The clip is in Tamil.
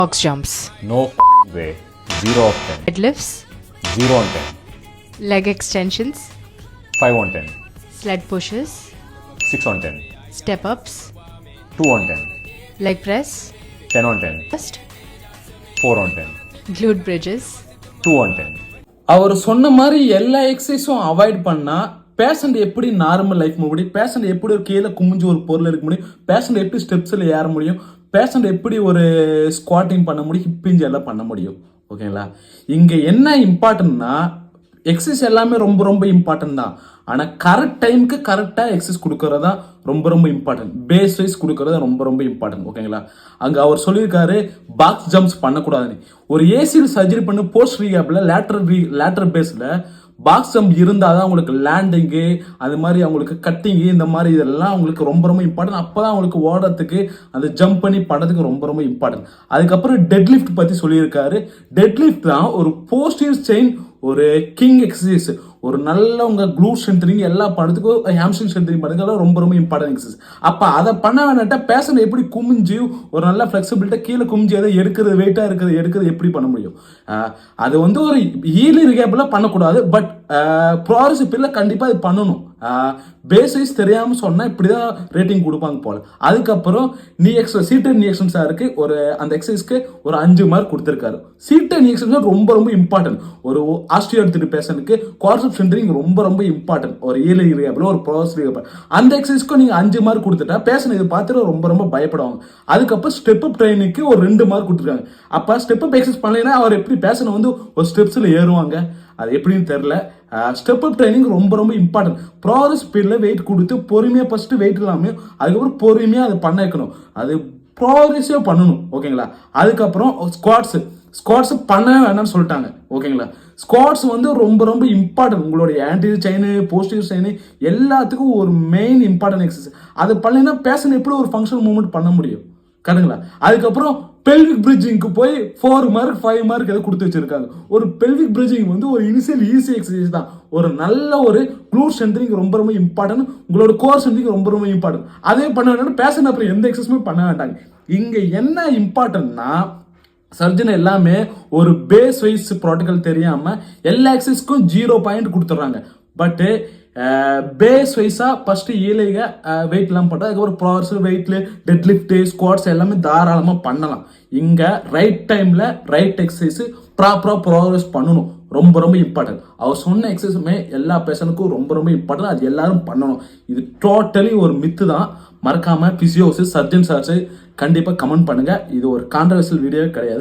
box jumps, No way. 0 of 10. deadlifts, 0 on 10. leg extensions, 5 on 10. sled pushes, 6 on 10. step ups, 2 on 10. leg press, 10 on 10. thrust, 4 on 10. glute bridges. 2 on 10. அவர் சொன்ன மாதிரி எல்லா எக்ஸசைஸும் அவாய்ட் பண்ணா பேஷண்ட் எப்படி நார்மல் லைஃப் முடியும், பேஷண்ட் எப்படி ஒரு கீழே குமிஞ்சு ஒரு பொருள் எடுக்க முடியும், பேஷண்ட் எப்படி ஸ்டெப்ஸில் ஏற முடியும், பேஷண்ட் எப்படி ஒரு ஸ்குவாட்டிங் பண்ண முடியும், ஹிப்பிஞ்ச் எல்லாம் பண்ண முடியும். ஓகேங்களா? இங்கே என்ன இம்பார்ட்டன்ட்னா எக்ஸசைஸ் எல்லாமே ரொம்ப ரொம்ப இம்பார்ட்டன்ட் தான். ஆனால் கரெக்ட் டைமுக்கு கரெக்டாக எக்ஸசைஸ் கொடுக்கறது தான் ரொம்ப ரொம்ப இம்பார்ட்டன்ட். பேஸ் வைஸ் கொடுக்கறது ரொம்ப ரொம்ப இம்பார்ட்டன்ட். ஓகேங்களா? அங்கே அவர் சொல்லியிருக்காரு பாக்ஸ் ஜம்ப்ஸ் பண்ணக்கூடாதுன்னு. ஒரு ஏசியில் சர்ஜரி பண்ணி போஸ்ட் ரீஹேப்பில் லேட்டர் பேஸில் பாக்ஸ் ஜம்ப் இருந்தால் தான் அவங்களுக்கு லேண்டிங்கு, அது மாதிரி அவங்களுக்கு கட்டிங்கு, இந்த மாதிரி இதெல்லாம் அவங்களுக்கு ரொம்ப ரொம்ப இம்பார்ட்டன்ட். அப்போ தான் அவங்களுக்கு ஓடுறதுக்கு அந்த ஜம்ப் பண்ணி படுறதுக்கு ரொம்ப ரொம்ப இம்பார்ட்டன்ட். அதுக்கப்புறம் டெட் லிஃப்ட் பற்றி சொல்லியிருக்காரு. டெட் லிஃப்ட் தான் ஒரு போஸ்டிவ் செயின், ஒரு கிங் எக்ஸசைஸ், ஒரு நல்ல உங்க க்ளூட் ஸ்ட்ரென்த்னிங் எல்லா படத்துக்கும் ஹாம்ஸ்ட்ரிங் ஸ்ட்ரென்த்னிங் பண்ணுறதுக்கு ரொம்ப ரொம்ப இம்பார்ட்டன்ட் எக்ஸசைஸ். அப்போ அதை பண்ண வேண்டாட்டா பேஷண்ட் எப்படி குமிஞ்சு ஒரு நல்ல ஃப்ளெக்சிபிலிட்டியாக கீழே குமிஞ்சு எதை எடுக்கிறது, வெயிட்டாக இருக்கிறது எடுக்கிறது எப்படி பண்ண முடியும்? அது வந்து ஒரு ஈலி ரிகேப்பில் பண்ணக்கூடாது. பட் ப்ராக்ரெசிவ் பீரியட்ல கண்டிப்பாக இது பண்ணணும். பேசிஸ் தெரியாமல் சொன்னால் இப்படி தான் ரேட்டிங் கொடுப்பாங்க போல. அதுக்கப்புறம் சீட்டட் நீ எக்ஸசைஸாக இருக்கு. ஒரு அந்த எக்ஸசைஸ்க்கு ஒரு 5 மார்க் கொடுத்துருக்காரு. சீட்டட் நீ எக்ஸசைஸ் ரொம்ப ரொம்ப இம்பார்ட்டன்ட். ஒரு ஆஸ்டியோஆர்த்ரைட்டிஸ் பேஷண்ட்க்கு குவாட்ரிசெப்ஸ் ஸ்ட்ரென்த்னிங் ரொம்ப ரொம்ப இம்பார்ட்டன்ட். ஒரு ஈலி ரிகேப்பில் ஒரு ப்ராக்ரெசிவ் ரிகேப்பில் அந்த எக்ஸசைஸ்க்கு நீங்கள் 5 மார்க் கொடுத்துட்டா பேஷண்ட் இது பார்த்துட்டு ரொம்ப ரொம்ப பயப்படுவாங்க. அதுக்கப்புறம் ஸ்டெப் அப் ட்ரைனிங்க்கு ஒரு 2 மார்க் கொடுத்துருக்காங்க. அப்போ ஸ்டெப் அப் எக்ஸசைஸ் பண்ணலைன்னா அவர் எப்படி பேஷண்ட் வந்து ஒரு ஸ்டெப்ஸில் ஏறுவாங்க? அது எப்படின்னு தெரில. ஸ்டெப் அப் ட்ரைனிங் ரொம்ப ரொம்ப இம்பார்ட்டன்ட். ப்ராக்ரஸ் ஸ்பீடில் வெயிட் கொடுத்து பொறுமையாக ஃபர்ஸ்ட் வெயிட் இல்லாமல் அதுக்கப்புறம் பொறுமையாக அதை பண்ண வைக்கணும். அது ப்ராக்ரெசிவாக பண்ணணும். ஓகேங்களா? அதுக்கப்புறம் ஸ்குவாட்ஸ் பண்ணவே வேண்டாம்னு சொல்லிட்டாங்க. ஓகேங்களா? ஸ்குவாட்ஸ் வந்து ரொம்ப ரொம்ப இம்பார்ட்டன்ட். உங்களுடைய ஆன்டீரியர் செயின், போஸ்டீரியர் செயின் எல்லாத்துக்கும் ஒரு மெயின் இம்பார்ட்டன்ட் எக்ஸசைஸ். அது பண்ணலைன்னா பேஷண்ட் எப்படி ஒரு ஃபங்க்ஷனல் மூவ்மெண்ட் பண்ண முடியும்? கரெக்டுங்களா? அதுக்கப்புறம் பெல்விக் பிரிட்ஜிங்க்கு போய் 4 மார்க் 5 மார்க் எதை கொடுத்து வச்சிருக்காங்க. ஒரு பெல்விக் பிரிட்ஜிங் வந்து ஒரு இனிஷியல் ஈஸி எக்ஸசைஸ் தான். ஒரு நல்ல ஒரு க்ளூட் ஸ்ட்ரென்த்னிங் ரொம்ப ரொம்ப இம்பார்ட்டன்ட். உங்களோட கோர் ஸ்ட்ரென்த்னிங் ரொம்ப ரொம்ப இம்பார்ட்டன்ட். அதே பண்ண வேண்டாம் பேஷண்ட் அப்புறம் எந்த எக்ஸசைஸுமே பண்ண வேண்டாங்க. இங்க என்ன இம்பார்ட்டன்ட்னா சர்ஜன் எல்லாமே ஒரு பேஸ் வைஸ் ப்ரோட்டோகால் தெரியாம எல்லா எக்ஸசைஸ்க்கும் 0 பாயிண்ட் கொடுத்துட்றாங்க. பட்டு பேஸ் வைஸாக ஃபஸ்ட்டு ஈலைக வெயிட்லாம் போட்டால் அதுக்கப்புறம் ப்ராக்ரஸ் வெயிட்ல டெட் லிஃப்ட்டு ஸ்குவாட்ஸ் எல்லாமே தாராளமாக பண்ணலாம். இங்கே ரைட் டைமில் ரைட் எக்ஸசைஸ் ப்ராப்பராக ப்ராக்ரஸ் பண்ணணும். ரொம்ப ரொம்ப இம்பார்ட்டன்ட். அவர் சொன்ன எக்ஸசைஸுமே எல்லா பேஷனுக்கும் ரொம்ப ரொம்ப இம்பார்ட்டன்ட். அது எல்லாரும் பண்ணணும். இது டோட்டலி ஒரு மித்து தான். மறக்காமல் பிசியோசிஸ் சர்ஜன் சார்ஸ் கண்டிப்பாக கமெண்ட் பண்ணுங்கள். இது ஒரு கான்ட்ரவர்ஷியல் வீடியோ கிடையாது.